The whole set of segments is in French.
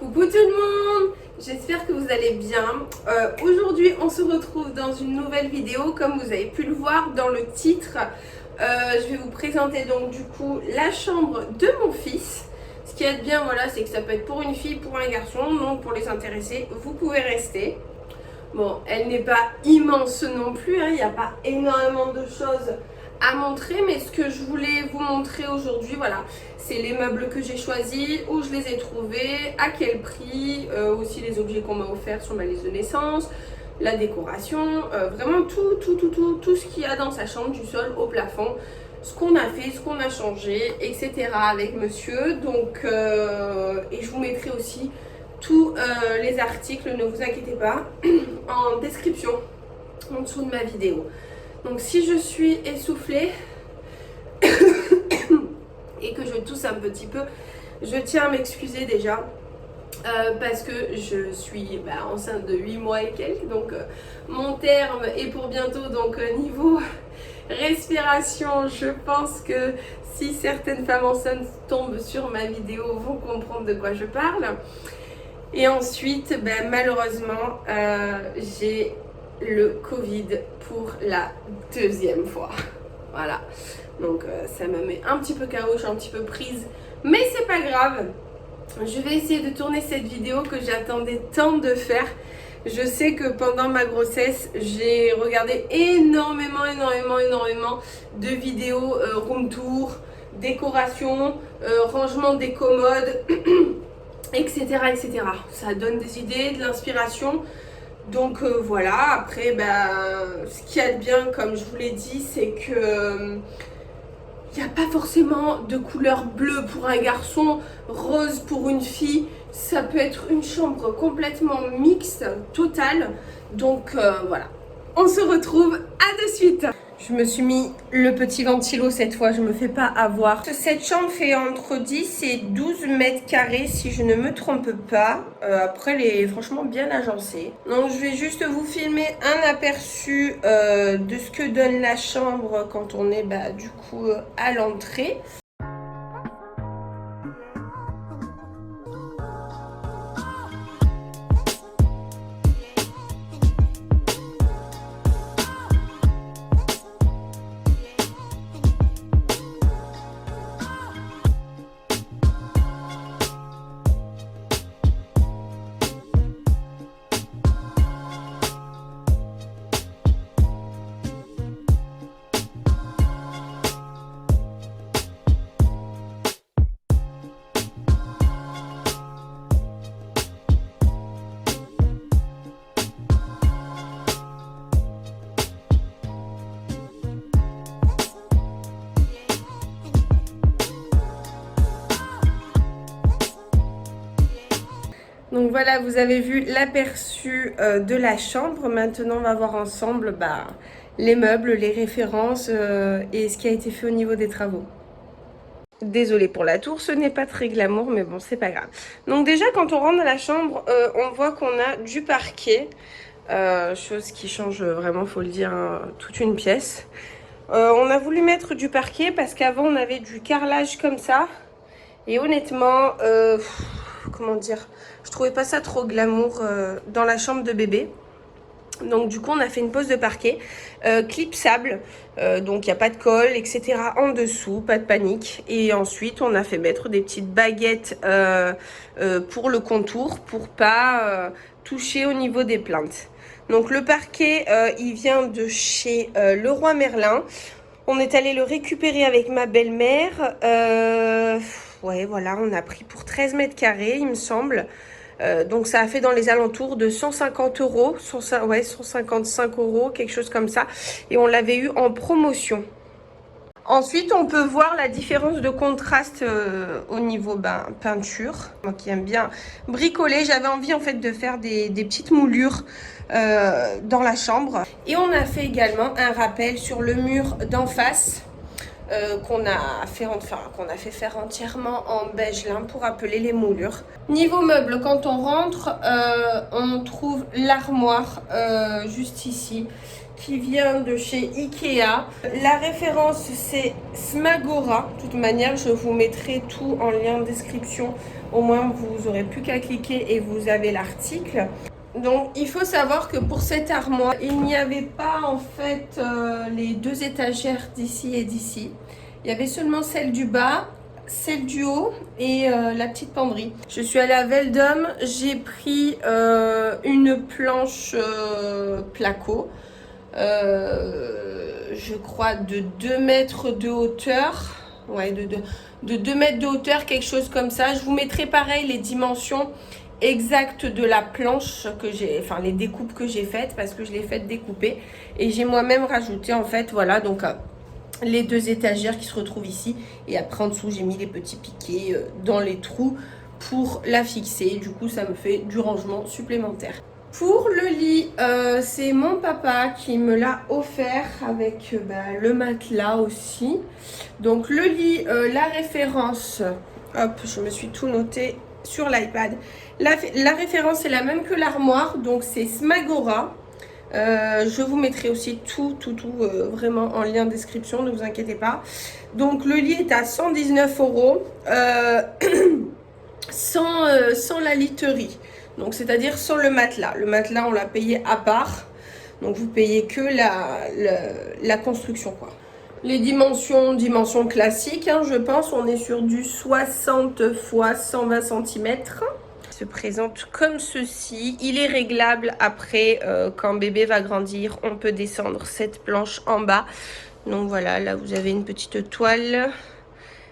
Coucou tout le monde, j'espère que vous allez bien. Aujourd'hui on se retrouve dans une nouvelle vidéo. Comme vous avez pu le voir dans le titre, je vais vous présenter donc du coup la chambre de mon fils. Ce qui est bien, voilà, c'est que ça peut être pour une fille, pour un garçon, donc pour les intéressés vous pouvez rester. Bon, elle n'est pas immense non plus, hein, il n'y a pas énormément de choses à montrer, mais ce que je voulais vous montrer aujourd'hui, voilà, c'est les meubles que j'ai choisis, où je les ai trouvés, à quel prix, aussi les objets qu'on m'a offerts sur ma liste de naissance, la décoration, vraiment tout ce qu'il y a dans sa chambre, du sol au plafond, ce qu'on a fait, ce qu'on a changé, etc. avec monsieur. Donc, et je vous mettrai aussi tous les articles, ne vous inquiétez pas, en description en dessous de ma vidéo. Donc si je suis essoufflée et que je tousse un petit peu, je tiens à m'excuser déjà parce que je suis enceinte de 8 mois et quelques, donc mon terme est pour bientôt. Donc niveau respiration, je pense que si certaines femmes enceintes tombent sur ma vidéo vont comprendre de quoi je parle. Et ensuite, malheureusement, j'ai le Covid pour la deuxième fois. Voilà. Donc ça me met un petit peu KO, je suis un petit peu prise. Mais c'est pas grave. Je vais essayer de tourner cette vidéo que j'attendais tant de faire. Je sais que pendant ma grossesse, j'ai regardé énormément de vidéos room tour, décoration, rangement des commodes, etc. Ça donne des idées, de l'inspiration. Donc voilà, après ce qu'il y a de bien, comme je vous l'ai dit, c'est que il n'y a pas forcément de couleur bleue pour un garçon, rose pour une fille. Ça peut être une chambre complètement mixte, totale. Donc voilà, on se retrouve à de suite. Je me suis mis le petit ventilo cette fois, je me fais pas avoir. Cette chambre fait entre 10 et 12 mètres carrés si je ne me trompe pas. Après elle est franchement bien agencée. Donc je vais juste vous filmer un aperçu de ce que donne la chambre quand on est du coup à l'entrée. Donc voilà, vous avez vu l'aperçu de la chambre. Maintenant, on va voir ensemble les meubles, les références et ce qui a été fait au niveau des travaux. Désolée pour la tour, ce n'est pas très glamour, mais bon, c'est pas grave. Donc déjà, quand on rentre dans la chambre, on voit qu'on a du parquet. Chose qui change vraiment, faut le dire, hein, toute une pièce. On a voulu mettre du parquet parce qu'avant, on avait du carrelage comme ça. Et honnêtement, comment dire, je trouvais pas ça trop glamour dans la chambre de bébé. Donc du coup on a fait une pose de parquet clipsable, donc il n'y a pas de colle, etc. en dessous, pas de panique. Et ensuite on a fait mettre des petites baguettes pour le contour, pour pas toucher au niveau des plinthes. Donc le parquet il vient de chez Leroy Merlin. On est allé le récupérer avec ma belle-mère. Ouais, voilà, on a pris pour 13 mètres carrés, il me semble. Donc ça a fait dans les alentours de 150 euros, 155 euros, quelque chose comme ça. Et on l'avait eu en promotion. Ensuite, on peut voir la différence de contraste au niveau peinture. Moi qui aime bien bricoler, j'avais envie en fait de faire des petites moulures dans la chambre. Et on a fait également un rappel sur le mur d'en face. Qu'on a fait faire entièrement en beige lin pour appeler les moulures. Niveau meubles, quand on rentre, on trouve l'armoire juste ici qui vient de chez Ikea. La référence c'est Smagora. De toute manière, je vous mettrai tout en lien de description. Au moins, vous n'aurez plus qu'à cliquer et vous avez l'article. Donc, il faut savoir que pour cette armoire, il n'y avait pas en fait les deux étagères d'ici et d'ici. Il y avait seulement celle du bas, celle du haut et la petite penderie. Je suis allée à Veldum, j'ai pris une planche placo. Je crois de 2 mètres de hauteur. Ouais, de 2 mètres de hauteur, quelque chose comme ça. Je vous mettrai pareil les dimensions exactes de la planche que j'ai, enfin les découpes que j'ai faites parce que je l'ai faite découper. Et j'ai moi-même rajouté en fait, voilà, donc les deux étagères qui se retrouvent ici. Et après en dessous, j'ai mis les petits piquets dans les trous pour la fixer. Du coup, ça me fait du rangement supplémentaire. Pour le lit, c'est mon papa qui me l'a offert avec le matelas aussi. Donc le lit, la référence, hop, je me suis tout noté sur l'iPad. La référence est la même que l'armoire, donc c'est Smagora. Je vous mettrai aussi tout vraiment en lien de description, ne vous inquiétez pas. Donc le lit est à 119 €, sans la literie. Donc c'est-à-dire sans le matelas. Le matelas, on l'a payé à part. Donc vous payez que la construction, quoi. Les dimensions classiques, hein, je pense. On est sur du 60 x 120 cm. Il se présente comme ceci. Il est réglable après, quand bébé va grandir, on peut descendre cette planche en bas. Donc voilà, là vous avez une petite toile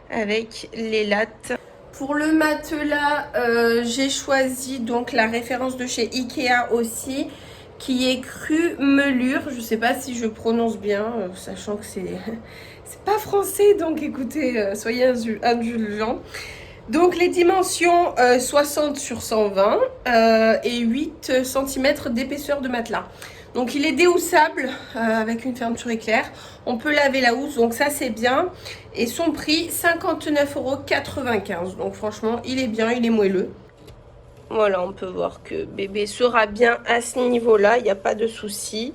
avec les lattes. Pour le matelas, j'ai choisi donc la référence de chez Ikea aussi, qui est Cru Melure. Je ne sais pas si je prononce bien, sachant que c'est pas français, donc écoutez, soyez indulgents. Donc les dimensions 60 sur 120 et 8 cm d'épaisseur de matelas. Donc il est déhoussable avec une fermeture éclair. On peut laver la housse, donc ça c'est bien. Et son prix 59,95 €. Donc franchement il est bien, il est moelleux. Voilà, on peut voir que bébé sera bien à ce niveau-là, il n'y a pas de souci.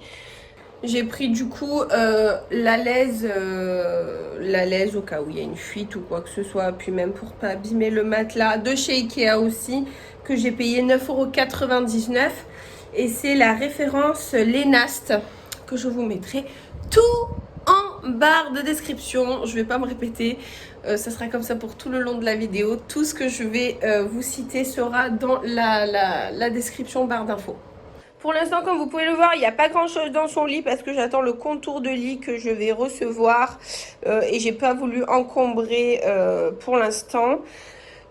J'ai pris du coup la laise au cas où il y a une fuite ou quoi que ce soit. Puis même pour pas abîmer le matelas de chez Ikea aussi, que j'ai payé 9,99 €. Et c'est la référence Lenast que je vous mettrai tout en barre de description. Je vais pas me répéter, ça sera comme ça pour tout le long de la vidéo. Tout ce que je vais vous citer sera dans la description barre d'infos. Pour l'instant, comme vous pouvez le voir, il n'y a pas grand chose dans son lit parce que j'attends le contour de lit que je vais recevoir et j'ai pas voulu encombrer pour l'instant.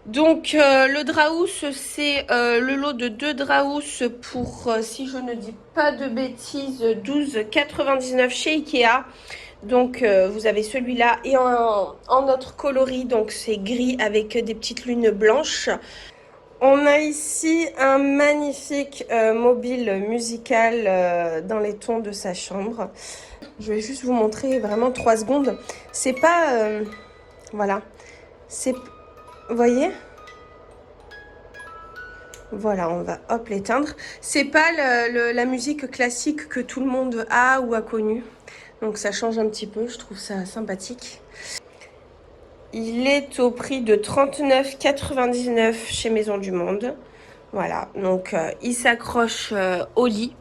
Donc le draus, c'est le lot de 2 draus pour, si je ne dis pas de bêtises, 12,99 € chez Ikea. Donc vous avez celui-là et en autre coloris, donc c'est gris avec des petites lunes blanches. On a ici un magnifique mobile musical dans les tons de sa chambre. Je vais juste vous montrer vraiment 3 secondes. C'est pas... voilà. C'est... Vous voyez? Voilà, on va hop l'éteindre. C'est pas la musique classique que tout le monde a ou a connue. Donc ça change un petit peu, je trouve ça sympathique. Il est au prix de 39,99 € chez Maison du Monde. Voilà, donc il s'accroche au lit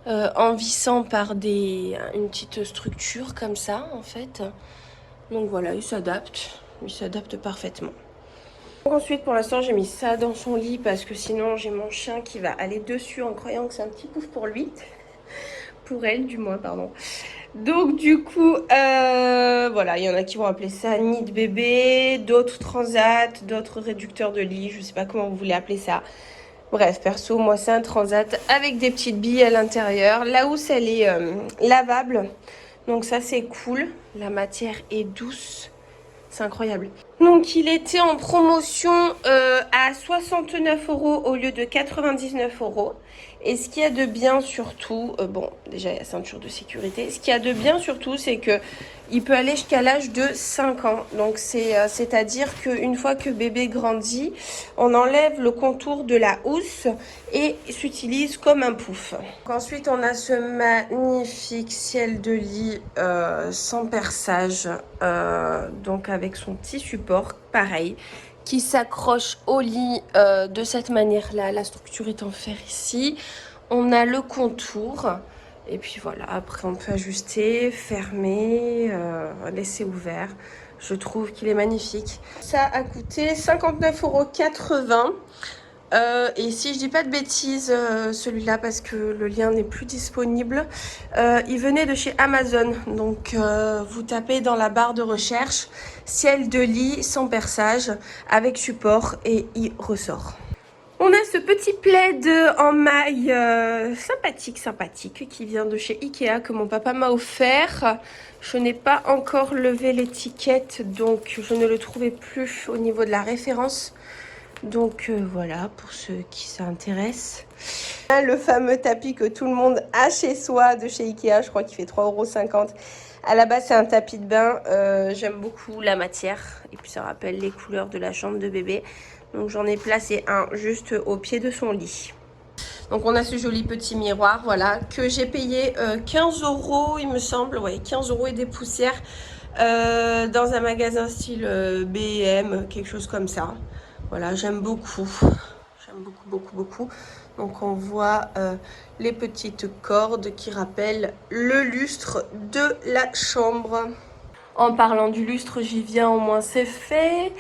en vissant par une petite structure comme ça en fait. Donc voilà, il s'adapte parfaitement. Donc ensuite, pour l'instant, j'ai mis ça dans son lit parce que sinon j'ai mon chien qui va aller dessus en croyant que c'est un petit pouf pour lui. Pour elle, du moins, pardon. Donc du coup, voilà, il y en a qui vont appeler ça nid de bébé, d'autres transat, d'autres réducteurs de lit, je sais pas comment vous voulez appeler ça. Bref, perso, moi c'est un transat avec des petites billes à l'intérieur. La housse, elle est lavable, donc ça c'est cool. La matière est douce, c'est incroyable. Donc il était en promotion à 69 € au lieu de 99 €. Et ce qu'il y a de bien surtout, bon déjà il y a ceinture de sécurité, ce qu'il y a de bien surtout c'est que il peut aller jusqu'à l'âge de 5 ans. Donc c'est-à-dire qu'une fois que bébé grandit, on enlève le contour de la housse et s'utilise comme un pouf. Donc ensuite on a ce magnifique ciel de lit sans perçage, donc avec son petit support, pareil, qui s'accroche au lit de cette manière-là. La structure est en fer ici. On a le contour. Et puis voilà, après on peut ajuster, fermer, laisser ouvert. Je trouve qu'il est magnifique. Ça a coûté 59,80 €. Et si je dis pas de bêtises, celui-là, parce que le lien n'est plus disponible, il venait de chez Amazon. Donc vous tapez dans la barre de recherche ciel de lit sans perçage avec support et il ressort. On a ce petit plaid en maille sympathique qui vient de chez Ikea que mon papa m'a offert. Je n'ai pas encore levé l'étiquette, donc je ne le trouvais plus au niveau de la référence. Donc voilà, pour ceux qui s'intéressent. Le fameux tapis que tout le monde a chez soi de chez Ikea, je crois qu'il fait 3,50 €. À la base, c'est un tapis de bain. J'aime beaucoup la matière. Et puis, ça rappelle les couleurs de la chambre de bébé. Donc, j'en ai placé un juste au pied de son lit. Donc, on a ce joli petit miroir, voilà, que j'ai payé 15 €, il me semble. Ouais, 15 € et des poussières dans un magasin style B&M, quelque chose comme ça. Voilà, j'aime beaucoup. J'aime beaucoup. Donc on voit les petites cordes qui rappellent le lustre de la chambre. En parlant du lustre, j'y viens, au moins c'est fait.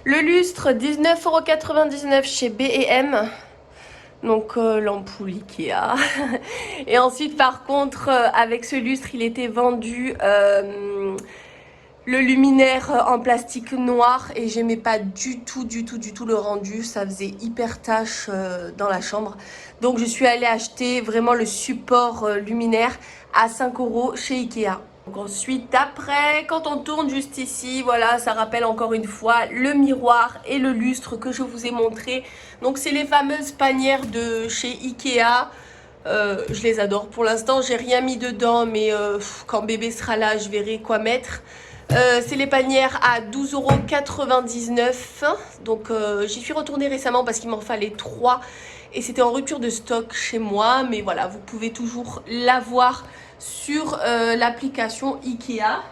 Le lustre, 19,99 € chez B&M. Donc l'ampoule Ikea. Et ensuite par contre, avec ce lustre, il était vendu le luminaire en plastique noir et j'aimais pas du tout le rendu. Ça faisait hyper tache dans la chambre. Donc je suis allée acheter vraiment le support luminaire à 5 € chez Ikea. Donc ensuite après, quand on tourne juste ici, voilà, ça rappelle encore une fois le miroir et le lustre que je vous ai montré. Donc c'est les fameuses panières de chez Ikea. Je les adore. Pour l'instant j'ai rien mis dedans, mais quand bébé sera là je verrai quoi mettre. C'est les panières à 12,99 €. Donc j'y suis retournée récemment parce qu'il m'en fallait 3 et c'était en rupture de stock chez moi. Mais voilà, vous pouvez toujours l'avoir sur l'application Ikea.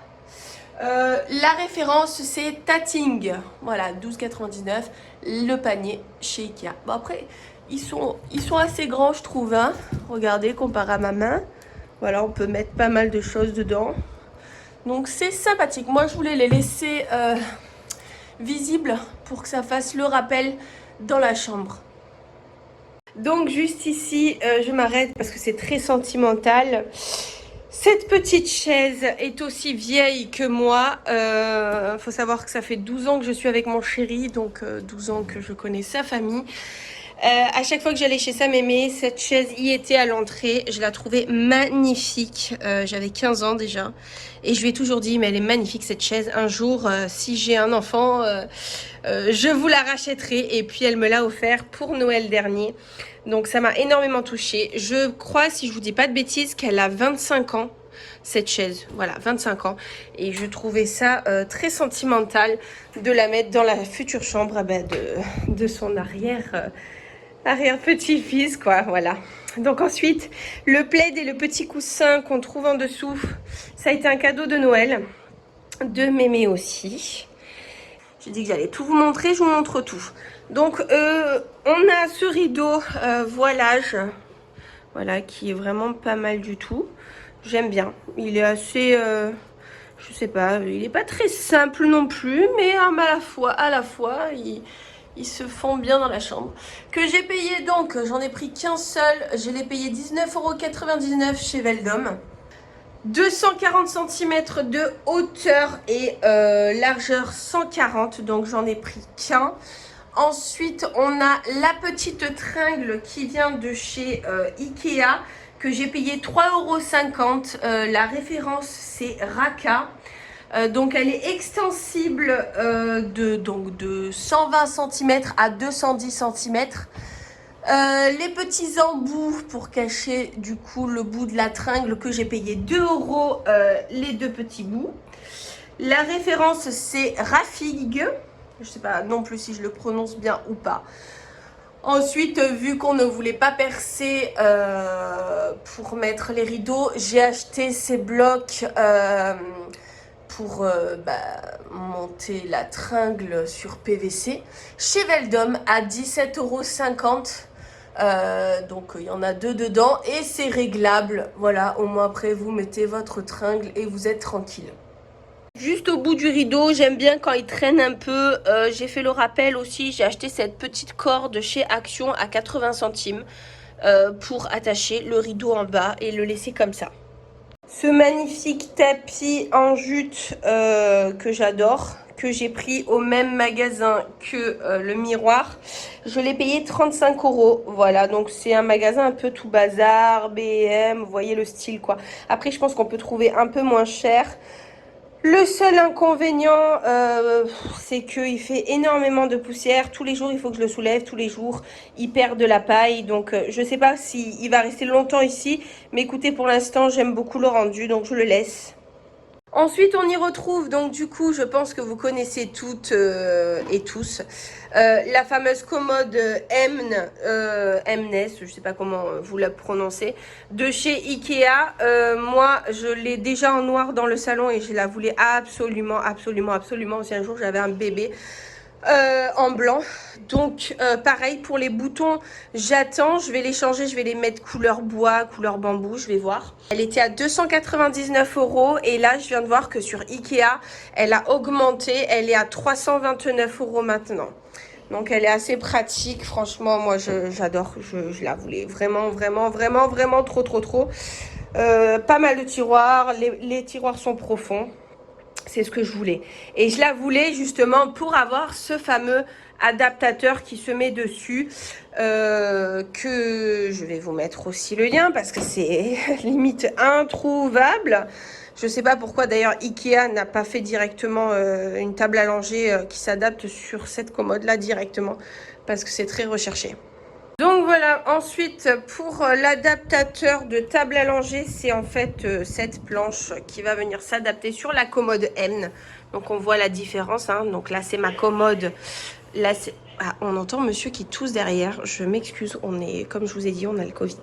La référence c'est Tating. Voilà, 12,99 € le panier chez Ikea. Bon après, ils sont assez grands je trouve, hein. Regardez, comparé à ma main. Voilà, on peut mettre pas mal de choses dedans. Donc c'est sympathique. Moi je voulais les laisser visibles pour que ça fasse le rappel dans la chambre. Donc juste ici, je m'arrête parce que c'est très sentimental. Cette petite chaise est aussi vieille que moi. Faut savoir que ça fait 12 ans que je suis avec mon chéri, donc 12 ans que je connais sa famille. À chaque fois que j'allais chez sa mémé, cette chaise y était à l'entrée. Je la trouvais magnifique. J'avais 15 ans déjà. Et je lui ai toujours dit, mais elle est magnifique cette chaise. Un jour, si j'ai un enfant, je vous la rachèterai. Et puis elle me l'a offert pour Noël dernier. Donc ça m'a énormément touchée. Je crois, si je vous dis pas de bêtises, qu'elle a 25 ans. Cette chaise, voilà, 25 ans. Et je trouvais ça très sentimental de la mettre dans la future chambre de son arrière-petit-fils, quoi, voilà. Donc ensuite, le plaid et le petit coussin qu'on trouve en dessous, ça a été un cadeau de Noël, de mémé aussi. J'ai dit que j'allais tout vous montrer, je vous montre tout. Donc, on a ce rideau voilage, voilà, qui est vraiment pas mal du tout. J'aime bien, il est assez, je sais pas, il est pas très simple non plus, mais à la fois, ils se font bien dans la chambre. Que j'ai payé donc, j'en ai pris qu'un seul. Je l'ai payé 19,99 € chez Veldom. 240 cm de hauteur et largeur 140. Donc j'en ai pris qu'un. Ensuite, on a la petite tringle qui vient de chez Ikea. Que j'ai payé 3,50 €. La référence, c'est Raka. Donc elle est extensible de 120 cm à 210 cm. Les petits embouts pour cacher du coup le bout de la tringle que j'ai payé 2 € les deux petits bouts. La référence c'est Rafig. Je sais pas non plus si je le prononce bien ou pas. Ensuite, vu qu'on ne voulait pas percer pour mettre les rideaux, j'ai acheté ces blocs pour monter la tringle sur PVC chez Veldom à 17,50 €. Donc il y en a 2 dedans et c'est réglable. Voilà, au moins après vous mettez votre tringle et vous êtes tranquille. Juste au bout du rideau, j'aime bien quand il traîne un peu. J'ai fait le rappel aussi, j'ai acheté cette petite corde chez Action à 80 centimes pour attacher le rideau en bas et le laisser comme ça. Ce magnifique tapis en jute que j'adore, que j'ai pris au même magasin que le miroir, je l'ai payé 35 €. Voilà, donc c'est un magasin un peu tout bazar, B&M, vous voyez le style quoi. Après, je pense qu'on peut trouver un peu moins cher. Le seul inconvénient, c'est qu'il fait énormément de poussière. Tous les jours, il faut que je le soulève. Tous les jours, il perd de la paille. Donc, je ne sais pas s'il va rester longtemps ici. Mais écoutez, pour l'instant, j'aime beaucoup le rendu. Donc, je le laisse. Ensuite, on y retrouve, donc du coup, je pense que vous connaissez toutes et tous, la fameuse commode Mnes, je ne sais pas comment vous la prononcez, de chez Ikea. Moi, je l'ai déjà en noir dans le salon et je la voulais absolument, absolument, absolument. Si un jour j'avais un bébé en blanc. Donc pareil pour les boutons, j'attends, je vais les changer, je vais les mettre couleur bois, couleur bambou, je vais voir. Elle était à 299 € et là je viens de voir que sur Ikea elle a augmenté, elle est à 329 € maintenant. Donc elle est assez pratique, franchement moi j'adore, je la voulais vraiment vraiment vraiment vraiment trop trop trop. Pas mal de tiroirs, les tiroirs sont profonds. C'est ce que je voulais. Et je la voulais justement pour avoir ce fameux adaptateur qui se met dessus. Que je vais vous mettre aussi le lien parce que c'est limite introuvable. Je ne sais pas pourquoi d'ailleurs Ikea n'a pas fait directement une table à langer qui s'adapte sur cette commode là directement. Parce que c'est très recherché. Donc voilà, ensuite pour l'adaptateur de table à langer, c'est en fait cette planche qui va venir s'adapter sur la commode M. Donc on voit la différence, hein. Donc là c'est ma commode, là c'est... Ah, on entend monsieur qui tousse derrière, je m'excuse, on est, comme je vous ai dit, on a le Covid.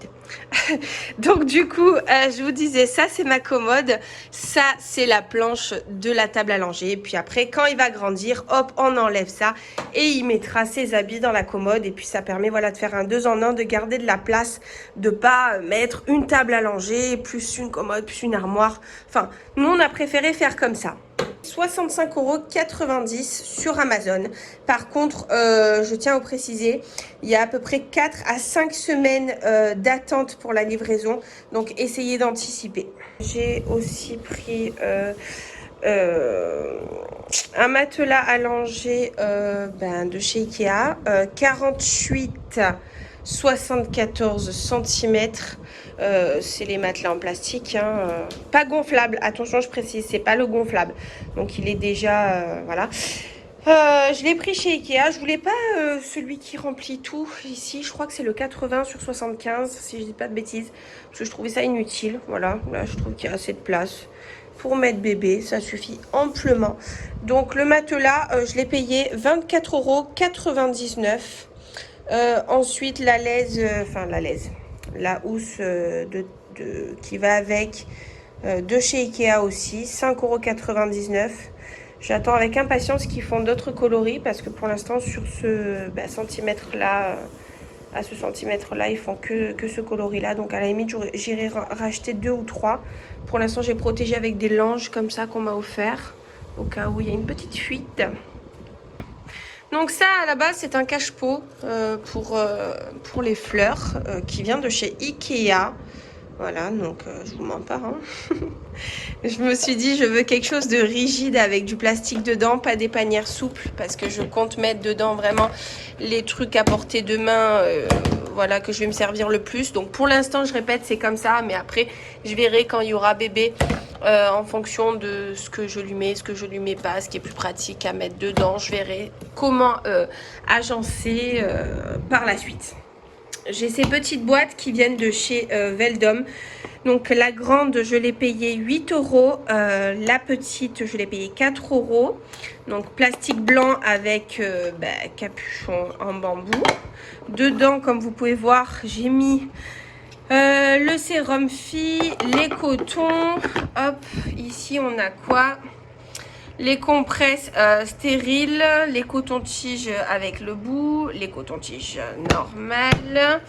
Donc du coup, je vous disais, ça c'est ma commode, ça c'est la planche de la table à langer. Et puis après, quand il va grandir, hop, on enlève ça et il mettra ses habits dans la commode. Et puis ça permet voilà, de faire un 2 en 1, de garder de la place, de pas mettre une table à langer, plus une commode, plus une armoire. Enfin, nous on a préféré faire comme ça. 65,90 € sur Amazon. Par contre, je tiens à vous préciser, il y a à peu près 4 à 5 semaines d'attente pour la livraison. Donc, essayez d'anticiper. J'ai aussi pris un matelas à langer de chez Ikea. 74 cm. C'est les matelas en plastique, hein, pas gonflable, attention je précise, c'est pas le gonflable, donc il est déjà voilà. Je l'ai pris chez Ikea, je voulais pas celui qui remplit tout ici, je crois que c'est le 80 sur 75 si je dis pas de bêtises, parce que je trouvais ça inutile. Voilà, là je trouve qu'il y a assez de place pour mettre bébé, ça suffit amplement. Donc le matelas, je l'ai payé 24,99 €. Ensuite la laise, la housse qui va avec de chez Ikea aussi, 5,99 €. J'attends avec impatience qu'ils font d'autres coloris parce que pour l'instant sur ce centimètre là, à ce centimètre là, ils font que ce coloris là. Donc à la limite j'irai racheter 2 ou 3. Pour l'instant j'ai protégé avec des langes comme ça qu'on m'a offert au cas où il y a une petite fuite. Donc ça à la base c'est un cache-pot pour les fleurs qui vient de chez Ikea. Voilà, donc je vous mens pas, hein. Je me suis dit je veux quelque chose de rigide avec du plastique dedans, pas des panières souples parce que je compte mettre dedans vraiment les trucs à portée de main, voilà, que je vais me servir le plus. Donc pour l'instant je répète c'est comme ça, mais après je verrai quand il y aura bébé en fonction de ce que je lui mets, ce que je lui mets pas, ce qui est plus pratique à mettre dedans. Je verrai comment agencer par la suite. J'ai ces petites boîtes qui viennent de chez Veldom. Donc la grande, je l'ai payée 8 €. La petite, je l'ai payée 4 €. Donc plastique blanc avec capuchon en bambou. Dedans, comme vous pouvez voir, j'ai mis le sérum fille, les cotons. Hop, ici on a quoi? Les compresses stériles, les cotons-tiges avec le bout, les cotons-tiges normales.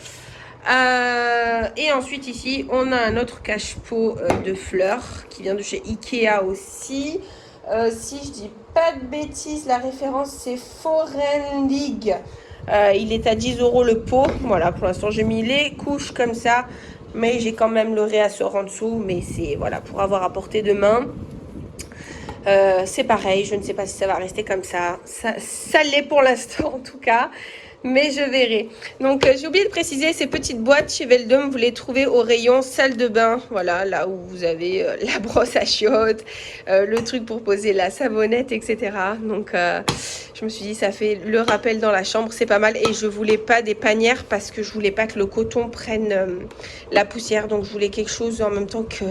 Et ensuite ici on a un autre cache-pot de fleurs qui vient de chez Ikea aussi. Si je dis pas de bêtises, la référence c'est Foreign League. Il est à 10 € le pot. Voilà, pour l'instant j'ai mis les couches comme ça, mais j'ai quand même le réassort en dessous, mais c'est voilà pour avoir à portée de main. C'est pareil, je ne sais pas si ça va rester comme ça. Ça l'est pour l'instant en tout cas, mais je verrai. Donc j'ai oublié de préciser, ces petites boîtes chez Veldom, vous les trouvez au rayon salle de bain. Voilà, là où vous avez la brosse à chiottes, le truc pour poser la savonnette, etc. Donc je me suis dit, ça fait le rappel dans la chambre, c'est pas mal. Et je voulais pas des panières parce que je voulais pas que le coton prenne la poussière. Donc je voulais quelque chose en même temps que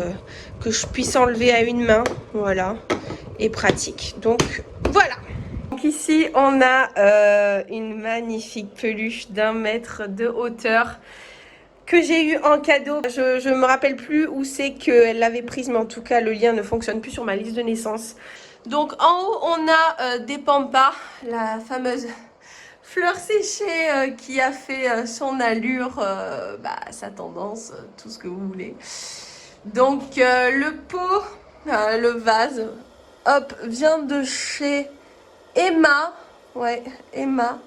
je puisse enlever à une main. Voilà. Et pratique. Donc voilà. Donc ici on a une magnifique peluche d'1 mètre de hauteur que j'ai eu en cadeau. Je me rappelle plus où c'est qu'elle l'avait prise, mais en tout cas le lien ne fonctionne plus sur ma liste de naissance. Donc en haut on a des pampas, la fameuse fleur séchée qui a fait son allure, sa tendance, tout ce que vous voulez. Donc le pot, le vase, hop, vient de chez Emma. Ouais, Emma.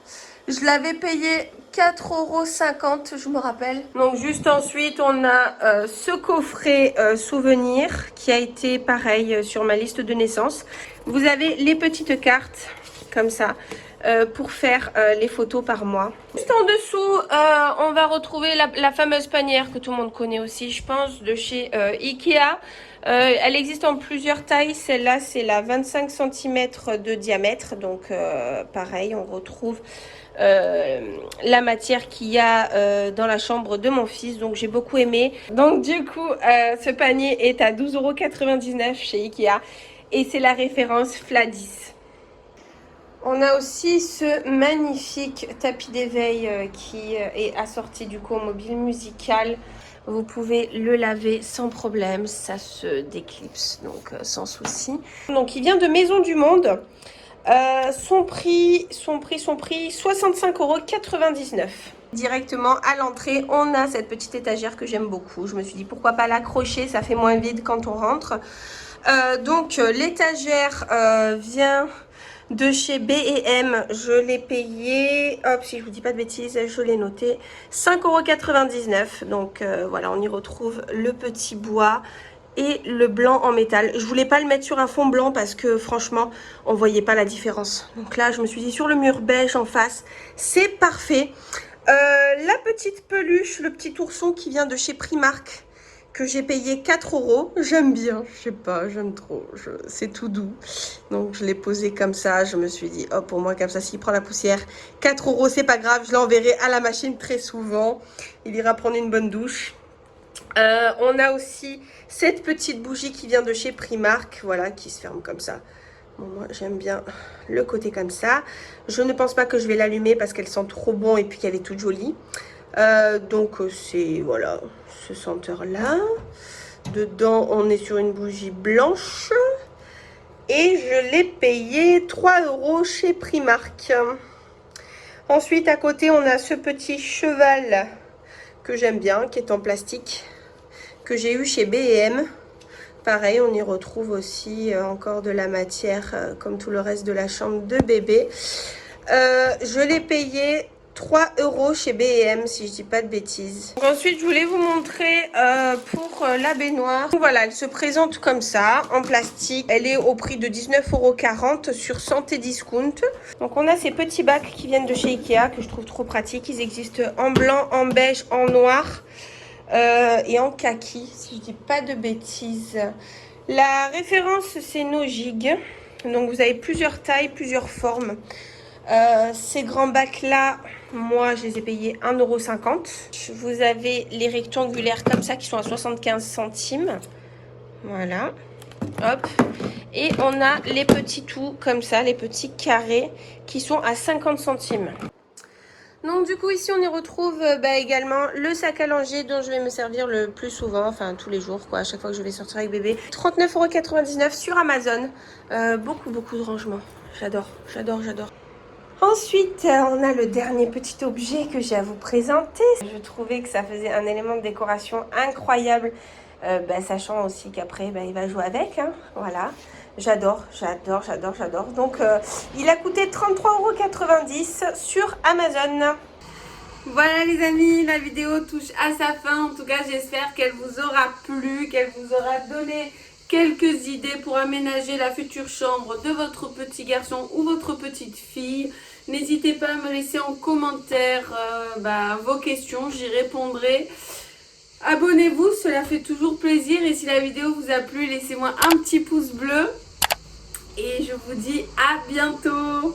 Je l'avais payé 4,50 €, je me rappelle. Donc juste ensuite, on a ce coffret souvenir qui a été pareil sur ma liste de naissance. Vous avez les petites cartes comme ça pour faire les photos par mois. Juste en dessous, on va retrouver la fameuse panière que tout le monde connaît aussi, je pense, de chez Ikea. Elle existe en plusieurs tailles. Celle-là, c'est la 25 cm de diamètre. Donc, pareil, on retrouve la matière qu'il y a dans la chambre de mon fils. Donc, j'ai beaucoup aimé. Donc, du coup, ce panier est à 12,99 € chez Ikea. Et c'est la référence Fladis. On a aussi ce magnifique tapis d'éveil qui est assorti du coup au mobile musical. Vous pouvez le laver sans problème, ça se déclipse donc sans souci. Donc il vient de Maison du Monde. Son prix 65,99 €. Directement à l'entrée, on a cette petite étagère que j'aime beaucoup. Je me suis dit pourquoi pas l'accrocher, ça fait moins vide quand on rentre. Donc l'étagère vient de chez B&M, je l'ai payé, hop, si je vous dis pas de bêtises, je l'ai noté, 5,99 €. Donc voilà, on y retrouve le petit bois et le blanc en métal. Je voulais pas le mettre sur un fond blanc parce que franchement, on voyait pas la différence. Donc là, je me suis dit sur le mur beige en face, c'est parfait. La petite peluche, le petit ourson qui vient de chez Primark, que j'ai payé 4 €. J'aime bien, je sais pas, j'aime trop, c'est tout doux. Donc je l'ai posé comme ça, je me suis dit, hop, pour moi comme ça, s'il prend la poussière, 4 €, c'est pas grave, je l'enverrai à la machine très souvent. Il ira prendre une bonne douche. On a aussi cette petite bougie qui vient de chez Primark, voilà, qui se ferme comme ça. Bon, moi j'aime bien le côté comme ça. Je ne pense pas que je vais l'allumer parce qu'elle sent trop bon et puis qu'elle est toute jolie. Donc c'est voilà ce senteur là. Dedans on est sur une bougie blanche et je l'ai payé 3 € chez Primark. Ensuite à côté on a ce petit cheval que j'aime bien, qui est en plastique, que j'ai eu chez B&M. Pareil, on y retrouve aussi encore de la matière comme tout le reste de la chambre de bébé. Je l'ai payé 3 € chez B&M, si je dis pas de bêtises. Donc ensuite, je voulais vous montrer pour la baignoire. Donc voilà, elle se présente comme ça, en plastique. Elle est au prix de 19,40 € sur Santé Discount. Donc on a ces petits bacs qui viennent de chez Ikea, que je trouve trop pratiques. Ils existent en blanc, en beige, en noir et en kaki, si je dis pas de bêtises. La référence, c'est Nojig. Donc vous avez plusieurs tailles, plusieurs formes. Ces grands bacs là, moi je les ai payés 1,50 €. Vous avez les rectangulaires comme ça qui sont à 75 centimes. Voilà. Hop. Et on a les petits tout comme ça, les petits carrés qui sont à 50 centimes. Donc du coup ici on y retrouve également le sac à langer dont je vais me servir le plus souvent, enfin tous les jours quoi, à chaque fois que je vais sortir avec bébé. 39,99 € sur Amazon. Beaucoup de rangement. J'adore, j'adore, j'adore. Ensuite, on a le dernier petit objet que j'ai à vous présenter. Je trouvais que ça faisait un élément de décoration incroyable, sachant aussi qu'après, il va jouer avec. Hein, voilà, j'adore, j'adore, j'adore, j'adore. Donc, il a coûté 33,90 € sur Amazon. Voilà les amis, la vidéo touche à sa fin. En tout cas, j'espère qu'elle vous aura plu, qu'elle vous aura donné quelques idées pour aménager la future chambre de votre petit garçon ou votre petite fille. N'hésitez pas à me laisser en commentaire vos questions, j'y répondrai. Abonnez-vous, cela fait toujours plaisir. Et si la vidéo vous a plu, laissez-moi un petit pouce bleu. Et je vous dis à bientôt.